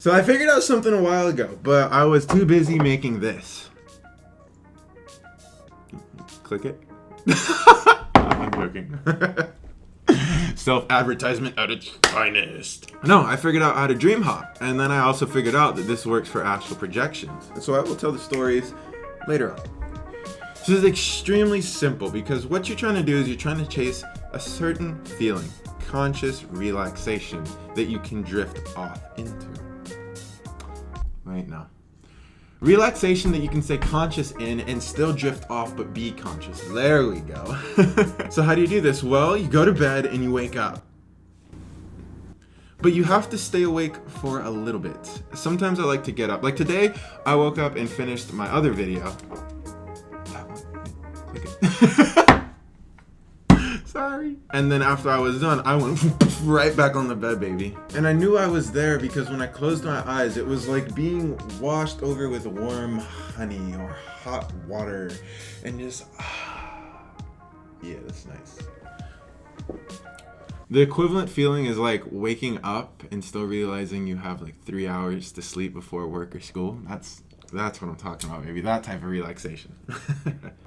So I figured out something a while ago, but I was too busy making this. Click it. I'm joking. Self-advertisement at its finest. No, I figured out how to dream hop, and then I also figured out that this works for astral projections. And so I will tell the stories later on. This is extremely simple because what you're trying to do is you're trying to chase a certain feeling, conscious relaxation that you can drift off into. Right now. Relaxation that you can stay conscious in and still drift off but be conscious. There we go. So how do you do this? Well, you go to bed and you wake up. But you have to stay awake for a little bit. Sometimes I like to get up. Like today, I woke up and finished my other video. That one. Click it. Sorry. And then after I was done, I went right back on the bed, baby. And I knew I was there because when I closed my eyes, it was like being washed over with warm honey or hot water and just, yeah, that's nice. The equivalent feeling is like waking up and still realizing you have like 3 hours to sleep before work or school. That's what I'm talking about, maybe that type of relaxation.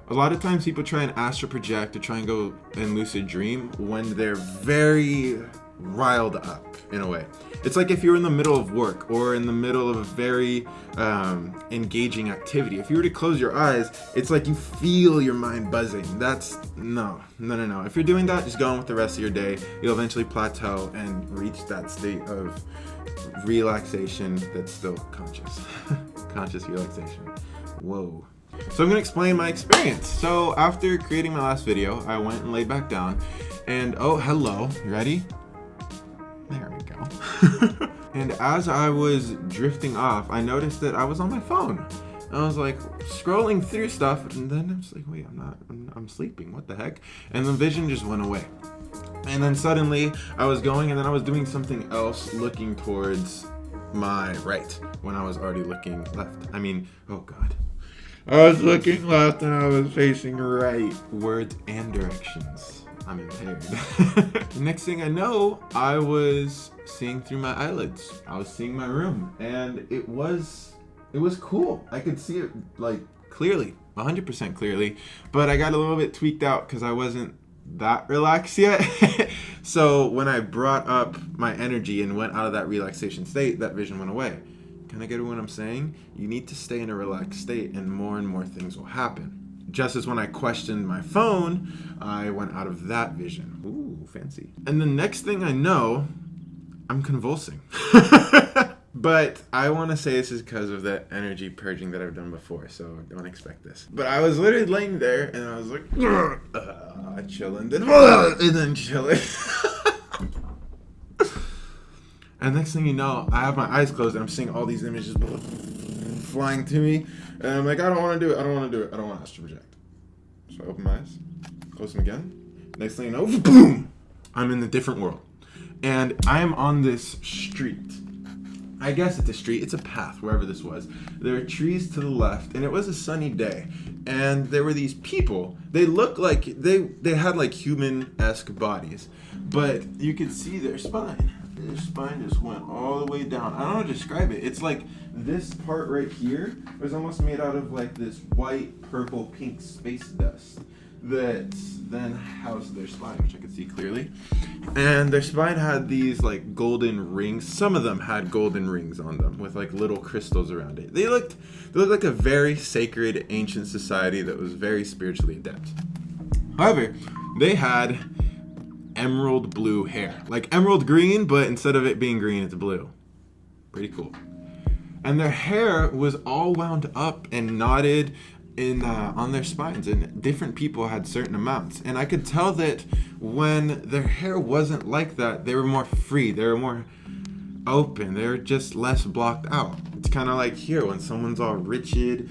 A lot of times people try and astral project to try and go and lucid dream when they're very riled up in a way. It's like if you're in the middle of work or in the middle of a very engaging activity. If you were to close your eyes, it's like you feel your mind buzzing. That's no. If you're doing that, just go on with the rest of your day. You'll eventually plateau and reach that state of relaxation that's still conscious. Conscious relaxation. Whoa. So I'm going to explain my experience. So after creating my last video, I went and laid back down and oh, hello. You ready? There we go. And as I was drifting off, I noticed that I was on my phone. I was like scrolling through stuff and then I was like, wait, I'm sleeping. What the heck? And the vision just went away. And then suddenly I was going and then I was doing something else looking towards my right when I was already looking left. I mean, oh God. I was looking left and I was facing right. Words and directions. I'm impaired. The next thing I know, I was seeing through my eyelids. I was seeing my room and it was cool. I could see it like clearly, 100% clearly, but I got a little bit tweaked out because I wasn't that relaxed yet. So when I brought up my energy and went out of that relaxation state, that vision went away. Can I get what I'm saying? You need to stay in a relaxed state and more things will happen. Just as when I questioned my phone, I went out of that vision. Ooh, fancy. And the next thing I know, I'm convulsing. But I want to say this is because of that energy purging that I've done before, so don't expect this. But I was literally laying there and I was like, chilling, and then chilling. And next thing you know, I have my eyes closed and I'm seeing all these images flying to me. And I'm like, I don't want to do it. I don't want to astral project. So I open my eyes, close them again. Next thing you know, boom, I'm in a different world. And I'm on this street. I guess it's a street, it's a path, wherever this was. There were trees to the left, and it was a sunny day. And there were these people. They looked like, they had like human-esque bodies. But you could see their spine. Their spine just went all the way down. I don't know how to describe it. It's like this part right here was almost made out of like this white, purple, pink space dust that then housed their spine, which I could see clearly. And their spine had these like golden rings. Some of them had golden rings on them with like little crystals around it. They looked like a very sacred ancient society that was very spiritually adept. However, they had emerald blue hair. Like emerald green, but instead of it being green, it's blue. Pretty cool. And their hair was all wound up and knotted in on their spines, and different people had certain amounts. And I could tell that when their hair wasn't like that, they were more free, they were more open, they were just less blocked out. It's kind of like here when someone's all rigid.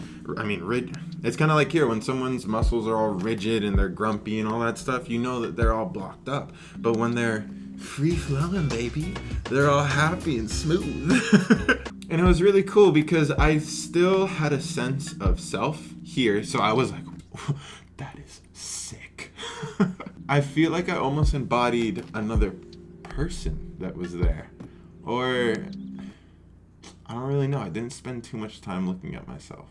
It's kind of like here when someone's muscles are all rigid and they're grumpy and all that stuff, you know that they're all blocked up. But when they're free flowing, baby, they're all happy and smooth. And it was really cool because I still had a sense of self here. So I was like, that is sick. I feel like I almost embodied another person that was there. Or I don't really know. I didn't spend too much time looking at myself.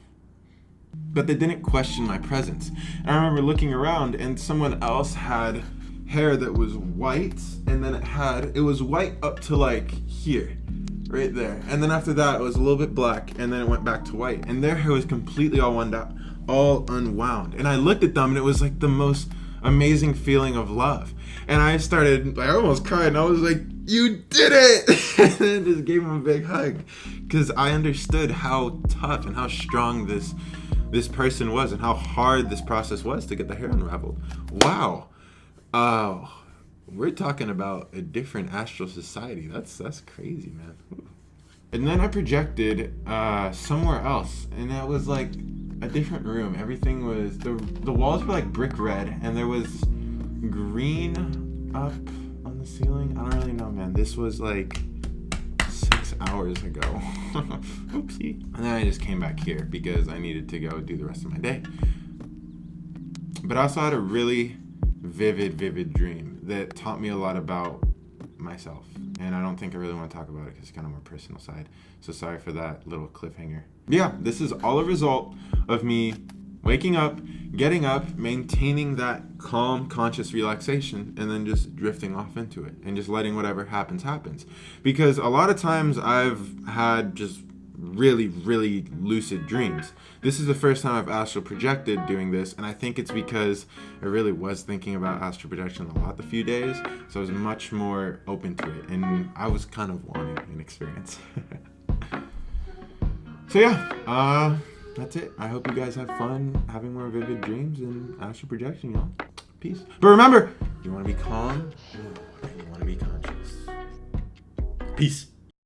But they didn't question my presence. And I remember looking around and someone else had hair that was white, and then it was white up to like here, right there. And then after that it was a little bit black, and then it went back to white. And their hair was completely all unwound. And I looked at them and it was like the most amazing feeling of love. And I almost cried, and I was like, you did it! And then just gave him a big hug, because I understood how tough and how strong this person was, and how hard this process was to get the hair unraveled. Wow. We're talking about a different astral society. That's crazy, man. Ooh. And then I projected somewhere else, and that was like a different room. Everything was, the walls were like brick red, and there was green up on the ceiling. I don't really know, man. This was like 6 hours ago. Oopsie. And then I just came back here because I needed to go do the rest of my day. But I also had a really vivid dream that taught me a lot about myself. And I don't think I really want to talk about it because it's kind of more personal side. So sorry for that little cliffhanger. Yeah, this is all a result of me waking up, getting up, maintaining that calm, conscious relaxation, and then just drifting off into it and just letting whatever happens. Because a lot of times I've had just really lucid dreams. This is the first time I've astral projected doing this, and I think it's because I really was thinking about astral projection a lot the few days, so I was much more open to it, and I was kind of wanting an experience. So yeah, that's it. I hope you guys have fun having more vivid dreams and astral projection, y'all. Peace. But remember, you want to be calm, and you want to be conscious. Peace.